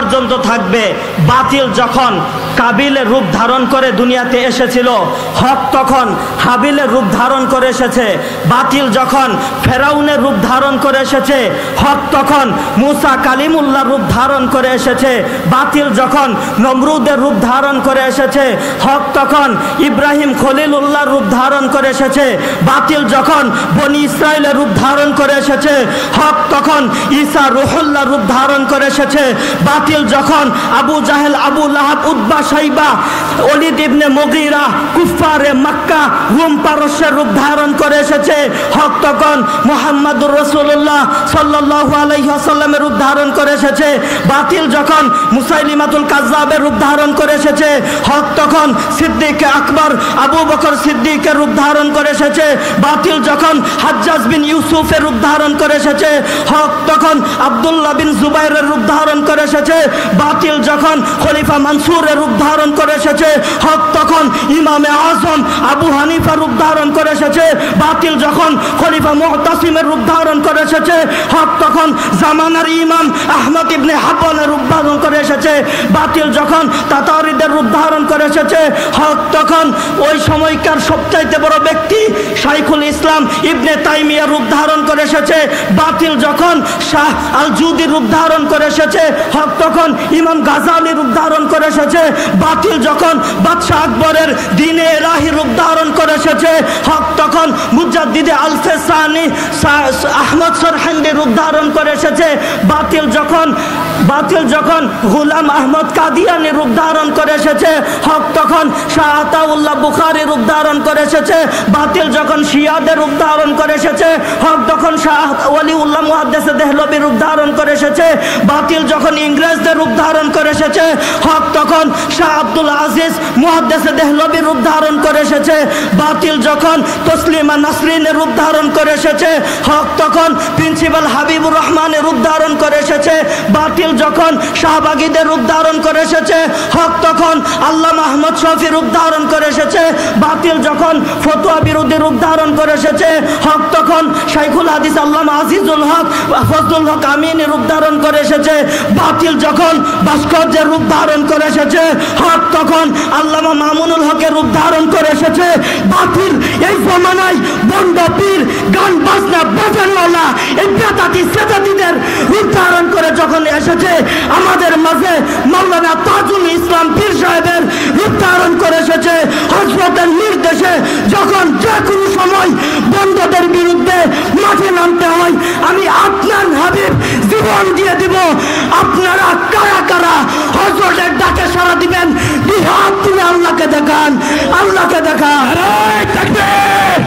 পর্যন্ত থাকবে। বাতিল যখন কাবিলের রূপ ধারণ করে দুনিয়াতে এসেছিল, হক তখন হাবিলের রূপ ধারণ করে এসেছে। বাতিল যখন ফেরাউনের রূপ ধারণ করে এসেছে, হক তখন মুসা কালিমুল্লাহর রূপ ধারণ করে এসেছে। বাতিল যখন নমরুদের রূপ ধারণ করে এসেছে, হক তখন ইব্রাহিম খলিলুল্লাহর রূপ ধারণ করে এসেছে। বাতিল যখন বনি ইসরাইলের রূপ ধারণ করে এসেছে, হক তখন ঈসা রুহুল্লাহর রূপ ধারণ করে এসেছে। বাতিল যখন আবু জাহেল, আবু লাহাব, উতবা, শাইবা, ওলিদ ইবনে মুগীরা, কুফারে মক্কা, রোম পারস্যের রূপ ধারণ করে এসেছে, হক তখন মুহাম্মদুর রাসূলুল্লাহ সাল্লাল্লাহু আলাইহি ওয়াসাল্লামের রূপ ধারণ করে এসেছে। বাতিল যখন মুসাইলিমাতুল কাজ্জাবের রূপ ধারণ করে এসেছে, হক তখন সিদ্দিক আকবর আবু বকর সিদ্দিকের রূপ ধারণ করে এসেছে। বাতিল যখন হাজ্জাজ বিন ইউসুফের রূপ ধারণ করে এসেছে, হক তখন আব্দুল্লাহ বিন জুবাইরের রূপ ধারণ করে এসেছে। বাতিল যখন খলিফা মানসুরের রূপ ধারণ করে এসেছে, হক তখন ইমামে আজম আবু হানিফার রূপ ধারণ করে এসেছে। বাতিল যখন খলিফা মুতাসিমের রূপ ধারণ করে এসেছে, হক তখন জামানার ইমাম আহমদ ইবনে হাম্বলের রূপ ধারণ করে এসেছে। বাতিল যখন তাতারিদের রূপ ধারণ করে এসেছে, হক তখন ওই সময়কার সবচাইতে বড় ব্যক্তি শাইখুল ইসলাম ইবনে তাইমিয়ার রূপ ধারণ করে এসেছে। বাতিল যখন শাহ আল জুদির রূপ ধারণ করে এসেছে, হক তখন ইমাম গাজালির রূপ ধারণ করে এসেছে। বাতিল যখন বাদশাহ আকবরের দ্বীনে ইলাহি রূপ ধারণ করে এসেছে, হক তখন মুজাদ্দিদে আল-ফেসানি আহমদ সরহান্দি রূপ ধারণ করে এসেছে। বাতিল যখন গোলাম আহমদ কাদিয়ানি রূপ ধারণ করে এসেছে, হক তখন শাহ আতাউল্লাহ বুখারী রূপ ধারণ করে এসেছে। বাতিল যখন শিয়াদের রূপ ধারণ করে এসেছে, হক তখন শাহ ওয়ালিউল্লাহ মুহাদ্দিসে দেহলভী রূপ ধারণ করে এসেছে। বাতিল যখন ইংরেজদের রূপ ধারণ করে এসেছে, হক তখন শাহ আব্দুল আজিজ মুহাদ্দিসে দেহলভী রূপ ধারণ করে এসেছে। বাতিল যখন তসলিমা নাসরিনের রূপ ধারণ করে এসেছে, হক তখন প্রিন্সিপাল হাবিবুর রহমানের রূপ ধারণ করে এসেছে। বাতিল যখন শাহবাগীদের রূপ ধারণ করে এসেছে, হক তখন আল্লামা আহমদ শফি রূপ ধারণ করে এসেছে। বাতিল যখন ফতোয়া বিরোধী রূপ ধারণ করে এসেছে, হক তখন শাইখুল হাদিস আল্লামা আজিজুল হক ফজলুল হক আমিনী রূপ ধারণ করে এসেছে। বাতিল যখন ভাস্কর্যের রূপ ধারণ করে এসেছে, হক তখন আল্লামা মামুনুল হকের রূপ ধারণ করে এসেছে। বাতিল এই জমানায় বন্ড পীর, গান বাজনা বাজানওয়ালা, এই বেদাতি সেদাতিদের রূপ ধারণ করে যখন এসেছে, আমাদের মাঝে মাওলানা তাজুল ইসলাম পীর সাহেবের রূপ ধারণ করে এসেছে। হযরতের নির্দেশে যখন যে কোনো সময় বন্ধদের বিরুদ্ধে মাঠে নামতে হয়, আমি আপনার হাবিব জীবন দিয়ে দিব। আপনারা কারা কারা হযরতের ডাকে সাড়া দিবেন? হাত তুলে আল্লাহকে দেখান, আল্লাহকে দেখান। নারায়ে তাকবীর,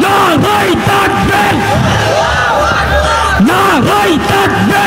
নারায়ে তাকবীর, নারায়ে তাকবীর।